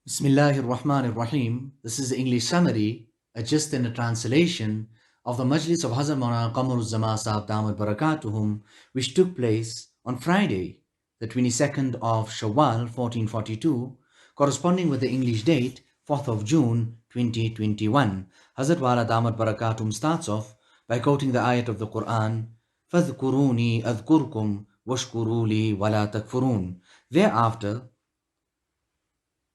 Bismillahir Rahmanir Rahim. This is the English summary, just in a translation of the Majlis of Hazrat Maulana Qamar Uzzaman Sahab Damat Barakatuhum, which took place on Friday, the 22nd of Shawwal 1442, corresponding with the English date 4th of June 2021. Hazrat Wala Damat Barakatuhum starts off by quoting the ayat of the Quran, فَاذْكُرُونِي أَذْكُرْكُمْ وَاشْكُرُوا لِي وَلَا تَكْفُرُونَ. Thereafter,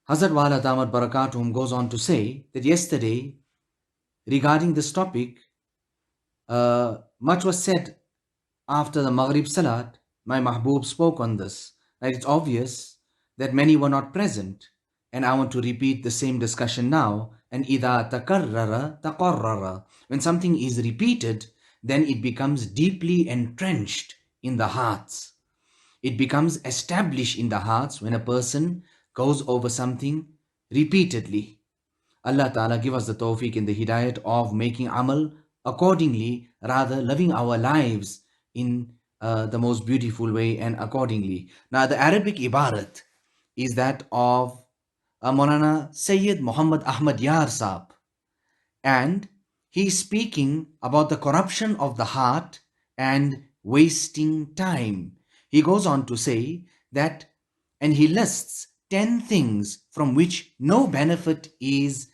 Hazrat Wala Damat Barakatum goes on to say that yesterday, regarding this topic, much was said after the Maghrib Salat. My Mahbub spoke on this. That it's obvious that many were not present, and I want to repeat the same discussion now. And إِذَا تَكَرَّرَ تَقَرَّرَ. When something is repeated, then it becomes deeply entrenched in the hearts. It becomes established in the hearts when a person goes over something repeatedly. Allah Ta'ala give us the tawfiq and the hidayat of making amal accordingly, rather living our lives in the most beautiful way and accordingly. Now the Arabic ibarat is that of Maulana Sayyid Muhammad Ahmad Yar Saab, and he is speaking about the corruption of the heart and wasting time. He goes on to say that, and he lists 10 things from which no benefit is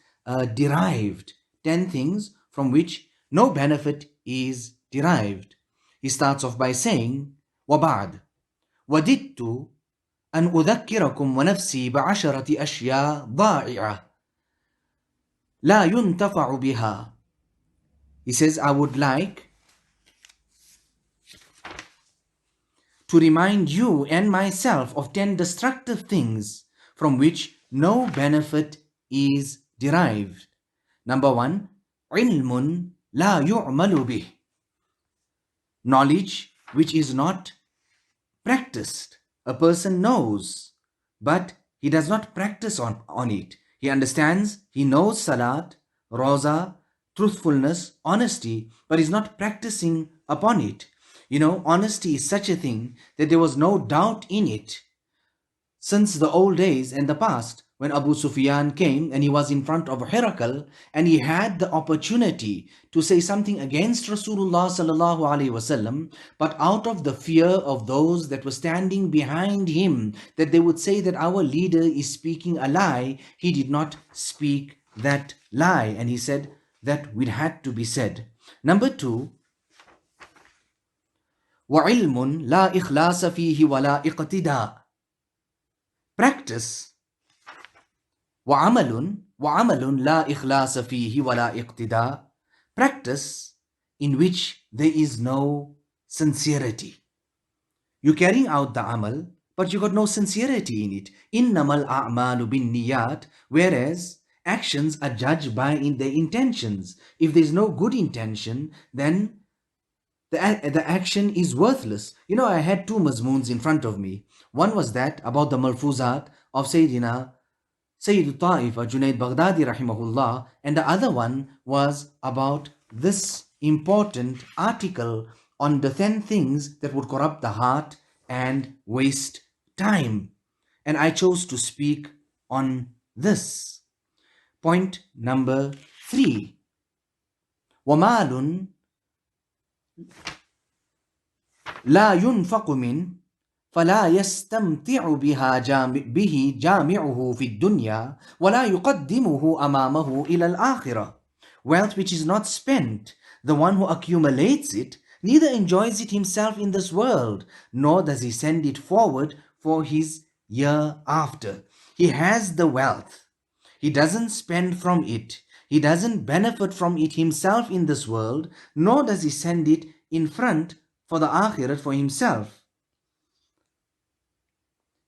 derived. 10 things from which no benefit is derived. He starts off by saying, وَبَعْدْ وَدِدْتُ أَنْ أُذَكِّرَكُمْ وَنَفْسِي بَعَشَرَةِ أَشْيَاء ضَائِعَةٍ لَا يُنْتَفَعُ بِهَا. He says, I would like to remind you and myself of 10 destructive things from which no benefit is derived. Number 1, علم لا يعمل به. Knowledge which is not practiced. A person knows, but he does not practice on it. He understands, he knows salat, roza, truthfulness, honesty, but is not practicing upon it. You know, honesty is such a thing that there was no doubt in it since the old days and the past, when Abu Sufyan came and he was in front of Herakl and he had the opportunity to say something against Rasulullah sallallahu alaihi wasallam, but out of the fear of those that were standing behind him, that they would say that our leader is speaking a lie, he did not speak that lie, and he said that it had to be said. Number 2, وَعِلْمٌ لَا إِخْلَاصَ فِيهِ وَلَا إِقْتِدَاء. Practice. وَعَمَلٌ لَا إِخْلَاصَ فِيهِ وَلَا إِقْتِدَاء. Practice in which there is no sincerity. You're carrying out the amal, but you got no sincerity in it. إِنَّمَا الْأَعْمَالُ بِالنِّيَّاتِ. Whereas actions are judged by their intentions. If there's no good intention, then the action is worthless. You know, I had 2 mazmoons in front of me. One was that about the malfuzat of Sayyid Ta'ifa Junaid Baghdadi rahimahullah, and the other one was about this important article on the 10 things that would corrupt the heart and waste time. And I chose to speak on this. Point number 3. وَمَالٌ لا ينفق من فلا يستمتع به جامعه في الدنيا ولا يقدمه أمامه إلى الآخرة. Wealth which is not spent, the one who accumulates it neither enjoys it himself in this world, nor does he send it forward for his year after. He has the wealth, he doesn't spend from it, he doesn't benefit from it himself in this world, nor does he send it in front for the akhirat for himself.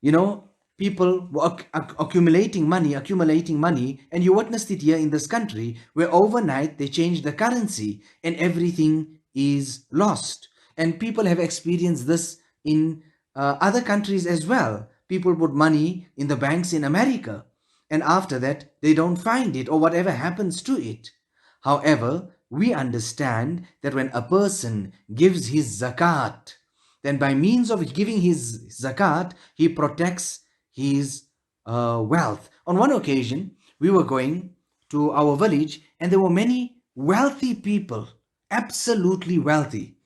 You know, people were accumulating money, and you witnessed it here in this country, where overnight they changed the currency and everything is lost. And people have experienced this in other countries as well. People put money in the banks in America, and after that they don't find it, or whatever happens to it. However, we understand that when a person gives his zakat, then by means of giving his zakat, he protects his wealth. On one occasion, we were going to our village and there were many wealthy people, absolutely wealthy,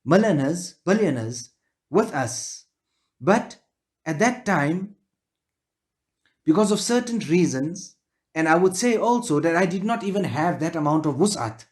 millionaires, billionaires with us. But at that time, because of certain reasons, and I would say also that I did not even have that amount of wus'at.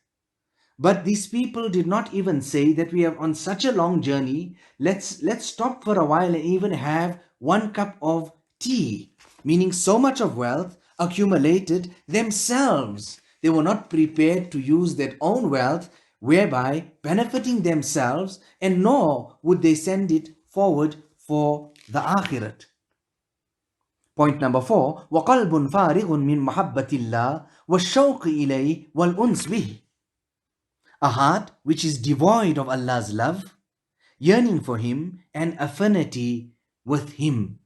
But these people did not even say that we are on such a long journey. Let's stop for a while and even have one cup of tea. Meaning so much of wealth accumulated themselves. They were not prepared to use their own wealth, whereby benefiting themselves, and nor would they send it forward for the akhirat. Point number 4. وَقَلْبٌ فَارِغٌ مِّن مَحَبَّةِ اللَّهِ وَالشَّوْقِ إِلَيْهِ وَالْأُنْسِ بِهِ. A heart which is devoid of Allah's love, yearning for Him, and affinity with Him.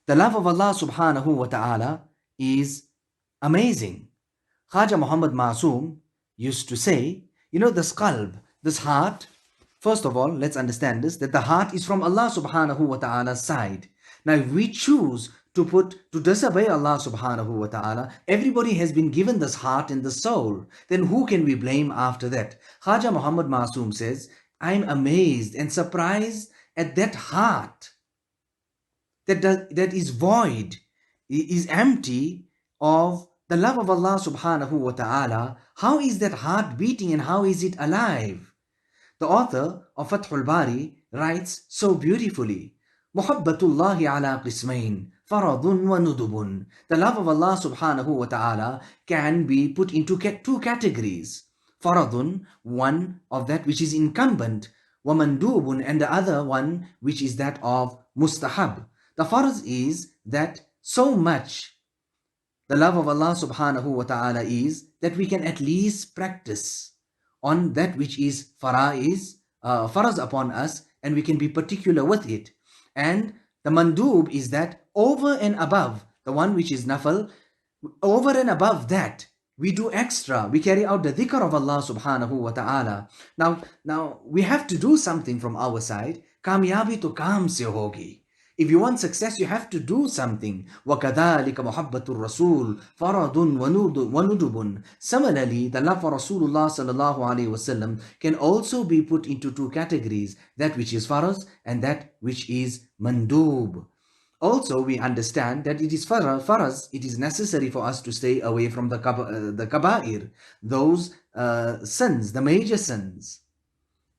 The love of Allah subhanahu wa ta'ala is amazing. Khaja Muhammad Masoom used to say, this qalb, this heart, first of all, let's understand this, that the heart is from Allah subhanahu wa ta'ala's side. Now, if we choose to disobey Allah subhanahu wa ta'ala, everybody has been given this heart and the soul. Then who can we blame after that? Khaja Muhammad Masoom says, I'm amazed and surprised at that heart that is void, is empty of the love of Allah subhanahu wa ta'ala. How is that heart beating and how is it alive? The author of Fathul Bari writes so beautifully, Muhabbatullahi ala qismain, faradun wa nudubun. The love of Allah subhanahu wa ta'ala can be put into two categories. Faradun, one of that which is incumbent, wa mandubun, and the other one which is that of mustahab. The farz is that so much the love of Allah subhanahu wa ta'ala is that we can at least practice on that which is faraz upon us, and we can be particular with it. And the mandub is that over and above the one which is nafal, over and above that we do extra, we carry out the dhikr of Allah subhanahu wa ta'ala. Now we have to do something from our side. Kamyabi to kam se hogi. If you want success, you have to do something. وَكَذَلِكَ مُحَبَّةُ الرَّسُولِ فَرَضٌ وَنُدُبٌ. Similarly, the love for Rasulullah sallallahu alaihi wasallam can also be put into two categories, that which is faraz and that which is mandub. Also, we understand that it is faraz, it is necessary for us to stay away from the kaba'ir, those sins, the major sins.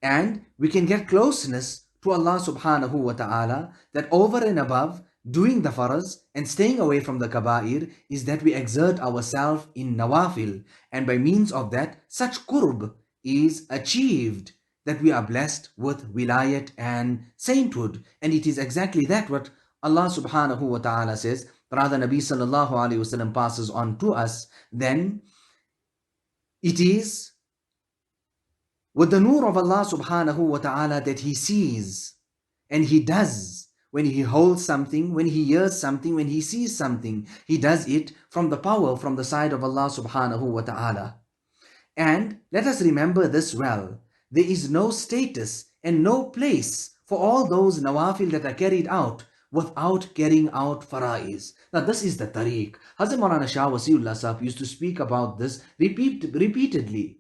And we can get closeness to Allah subhanahu wa ta'ala, that over and above doing the faraz and staying away from the kaba'ir is that we exert ourselves in nawafil, and by means of that such qurb is achieved that we are blessed with wilayat and sainthood. And it is exactly that what Allah subhanahu wa ta'ala says. Rather, Nabi sallallahu alayhi wasallam passes on to us, then it is with the nur of Allah subhanahu wa ta'ala that he sees and he does. When he holds something, when he hears something, when he sees something, he does it from the power, from the side of Allah subhanahu wa ta'ala. And let us remember this well. There is no status and no place for all those nawafil that are carried out without carrying out faraiz. Now this is the tariq. Hazrat Maulana Shah Wasiullah Sahib used to speak about this repeatedly.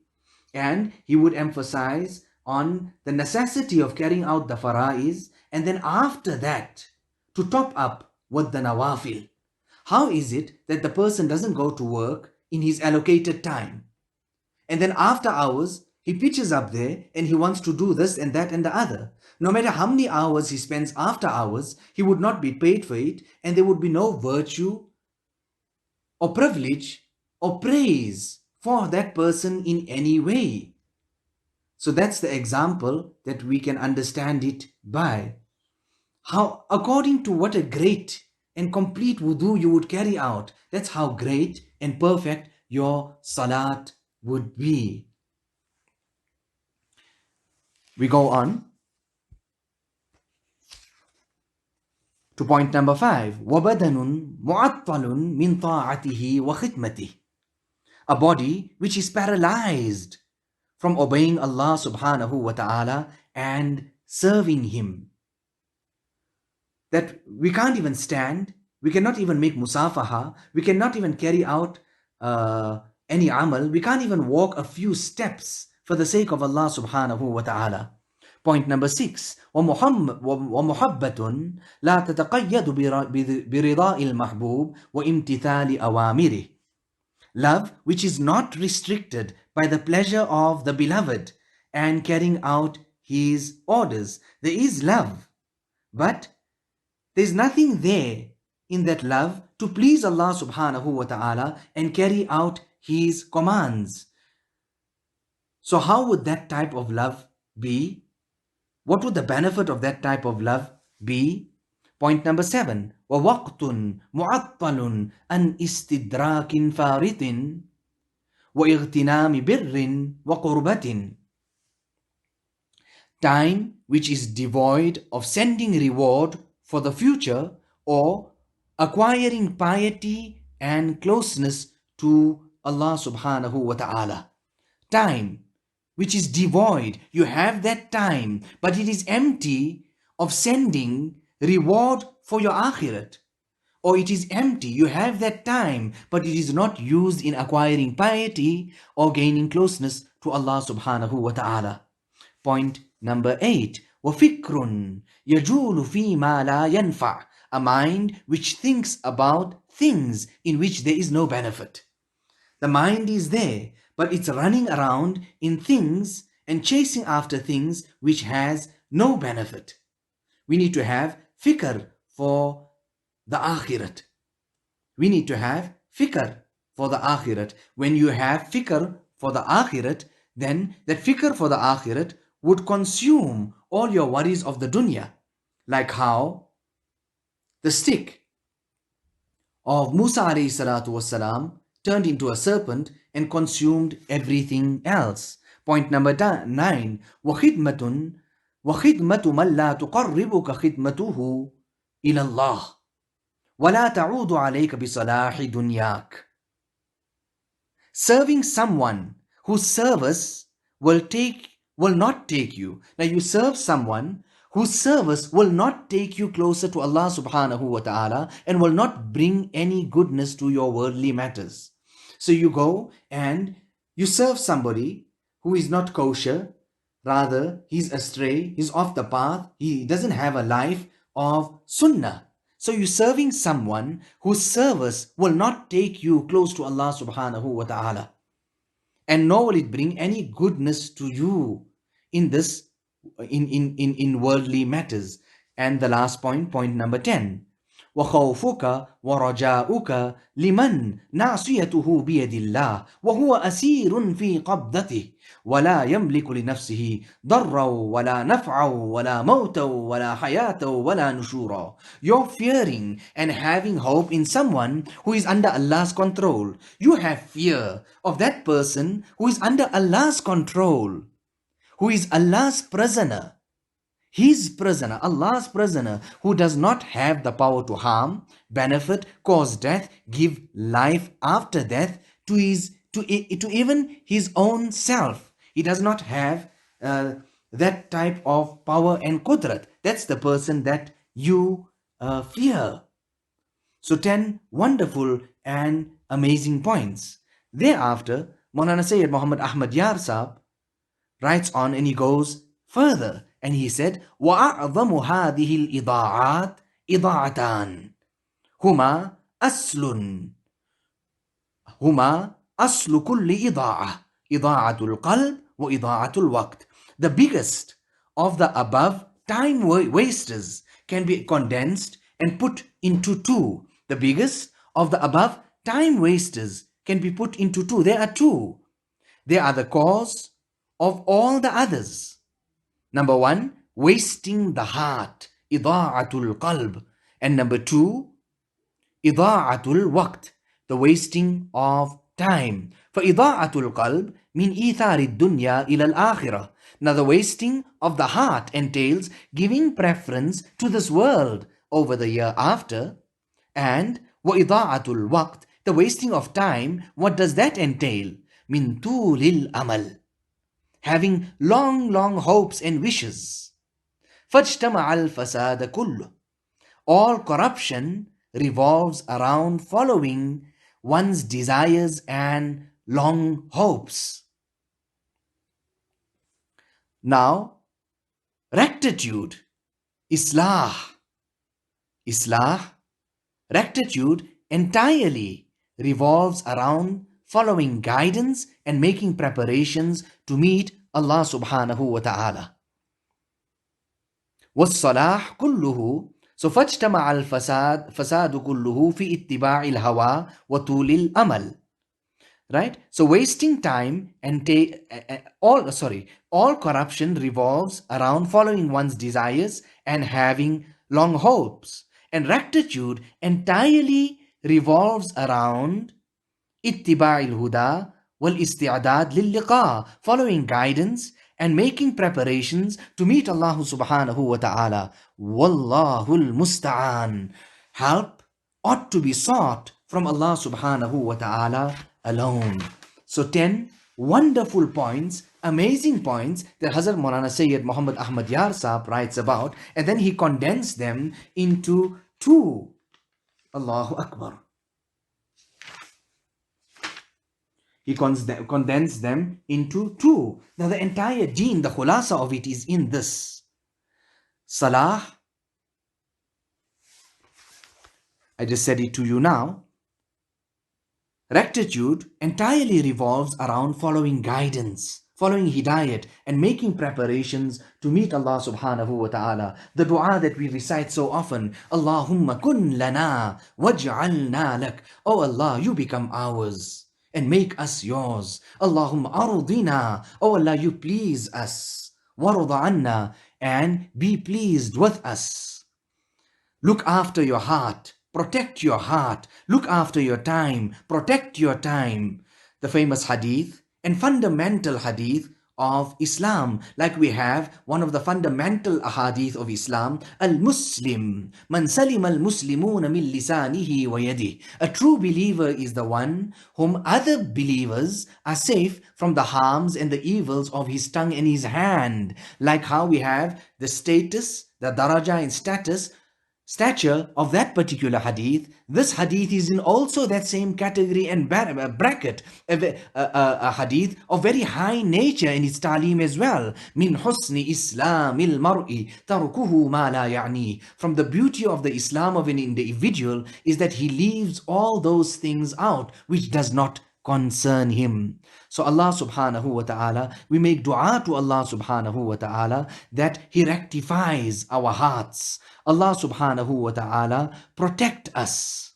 And he would emphasize on the necessity of carrying out the faraiz, and then after that to top up with the nawafil. How is it that the person doesn't go to work in his allocated time, and then after hours he pitches up there and he wants to do this and that and the other? No matter how many hours he spends after hours, he would not be paid for it, and there would be no virtue or privilege or praise for that person in any way. So that's the example that we can understand it by. How, according to what a great and complete wudu you would carry out, that's how great and perfect your salat would be. We go on to point number 5. وَبَدَنٌ مُعَطَّلٌ مِنْ طَاعَتِهِ وَخِدْمَتِهِ. A body which is paralyzed from obeying Allah subhanahu wa ta'ala and serving Him. that we can't even stand, we cannot even make musafaha, we cannot even carry out any amal, we can't even walk a few steps for the sake of Allah subhanahu wa ta'ala. Point number 6. ومحبة لا تتقيد برضاء المحبوب وامتثال أوامره. Love which is not restricted by the pleasure of the beloved and carrying out his orders. There is love, but there's nothing there in that love to please Allah subhanahu wa ta'ala and carry out his commands. So how would that type of love be? What would the benefit of that type of love be? Point number 7. وَوَقْتٌ مُعَطَّلٌ عَنْ إِسْتِدْرَاكٍ فَارِطٍ وَإِغْتِنَامِ بِرٍّ وَقُرْبَةٍ. Time which is devoid of sending reward for the future or acquiring piety and closeness to Allah subhanahu wa ta'ala. Time which is devoid, you have that time, but it is empty of sending reward for your akhirat. Or it is empty, you have that time, but it is not used in acquiring piety or gaining closeness to Allah subhanahu wa ta'ala. Point number 8. وَفِكْرٌ يَجُولُ فِي مَا لَا يَنْفَعُ. A mind which thinks about things in which there is no benefit. The mind is there, but it's running around in things and chasing after things which has no benefit. We need to have fikr for the akhirat. We need to have fikr for the akhirat. When you have fikr for the akhirat, then that fikr for the akhirat would consume all your worries of the dunya. Like how the stick of Musa alayhi salatu wasalam turned into a serpent and consumed everything else. Point number 9. وَخِدْمَةٌ مَنْ لَا تُقَرِّبُكَ خِدْمَتُهُ إِلَى اللَّهِ وَلَا تَعُودُ عَلَيْكَ بِصَلَاحِ دُنْيَاكَ. Serving someone whose service will not take you. Now you serve someone whose service will not take you closer to Allah subhanahu wa ta'ala and will not bring any goodness to your worldly matters. So you go and you serve somebody who is not kosher, rather he's astray, he's off the path, he doesn't have a life of sunnah. So you're serving someone whose service will not take you close to Allah subhanahu wa ta'ala, and nor will it bring any goodness to you in this in worldly matters. And the last point, point number 10. وخوفك ورجاؤك لمن ناصيته بيد الله وهو أسير في قبضته ولا يملك لنفسه ضرا ولا نفعا ولا موتا ولا حياة ولا نشورا. You're fearing and having hope in someone who is under Allah's control. You have fear of that person who is under Allah's control, who is Allah's prisoner. His prisoner, Allah's prisoner, who does not have the power to harm, benefit, cause death, give life after death to even his own self. He does not have that type of power and qudrat. That's the person that you fear. So 10 wonderful and amazing points. Thereafter, Maulana Sayyid Muhammad Ahmad Yar Sahab writes on and he goes further. And he said, وَأَعْظَمُ هَذِهِ الْإِضَاعَاتِ إِضَاعَتَانِ هُمَا أَصْلُ كُلِّ إِضَاعَةٍ إِضَاعَةُ الْقَلْبِ وَإِضَاعَةُ الْوَقْتِ. The biggest of the above time wasters can be condensed and put into two. The biggest of the above time wasters can be put into two. There are two. They are the cause of all the others. Number 1, wasting the heart, ida'atul qalb. And number 2, ida'atul waqt, the wasting of time. For ida'atul qalb min ithari dunya ila al-akhirah. Now the wasting of the heart entails giving preference to this world over the year after. And wa ida'atul waqt, the wasting of time, what does that entail? Min tulil amal, having long hopes and wishes. فَاجْتَمَعَ الْفَسَادَ كُلُّهُ. All corruption revolves around following one's desires and long hopes. Now, rectitude, Islah, rectitude entirely revolves around following guidance and making preparations to meet Allah subhanahu wa ta'ala. والصلاح كله فاجتمع فساد كله في اتباع الهوى وطول الأمل. Right? So wasting time and all corruption revolves around following one's desires and having long hopes. And rectitude entirely revolves around اتباع الهدى والاستعداد للقاء, following guidance and making preparations to meet Allah subhanahu wa ta'ala. Wallahul musta'an. Help ought to be sought from Allah subhanahu wa ta'ala alone. So 10 wonderful points, amazing points that Hazrat Maulana Sayyid Muhammad Ahmad Yar Saab writes about, and then he condensed them into 2. Allahu Akbar. He condensed them into 2. Now the entire deen, the khulasa of it is in this. Salah, I just said it to you now. Rectitude entirely revolves around following guidance, following hidayat, and making preparations to meet Allah subhanahu wa ta'ala. The dua that we recite so often, Allahumma kun lana waj'alna lak. Oh Allah, you become ours and make us yours. Allahumma ardina. Oh Allah, you please us. Warda anna, and be pleased with us. Look after your heart. Protect your heart. Look after your time. Protect your time. The famous hadith and fundamental hadith of Islam. Like we have one of the fundamental ahadith of Islam, Al-Muslim, Man salim al-Muslimuna min lisanihi wa yadih. A true believer is the one whom other believers are safe from the harms and the evils of his tongue and his hand. Like how we have the status, the daraja and stature of that particular hadith. This hadith is in also that same category and bracket, a hadith of very high nature in its ta'lim as well. Min husni islamil mar'i tarkuhu ma la ya'ni. From the beauty of the Islam of an individual is that he leaves all those things out which does not concern him. So Allah subhanahu wa ta'ala, we make dua to Allah subhanahu wa ta'ala that He rectifies our hearts. Allah subhanahu wa ta'ala protect us.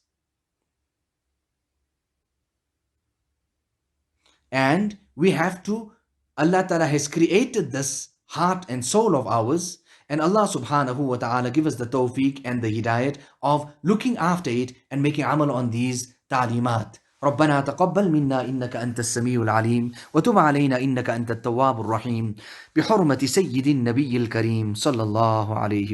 And we have to, Allah ta'ala has created this heart and soul of ours, and Allah subhanahu wa ta'ala give us the tawfiq and the hidayat of looking after it and making amal on these ta'limat. ربنا تقبل منا إنك أنت السميع العليم وتب علينا إنك أنت التواب الرحيم بحرمة سيد النبي الكريم صلى الله عليه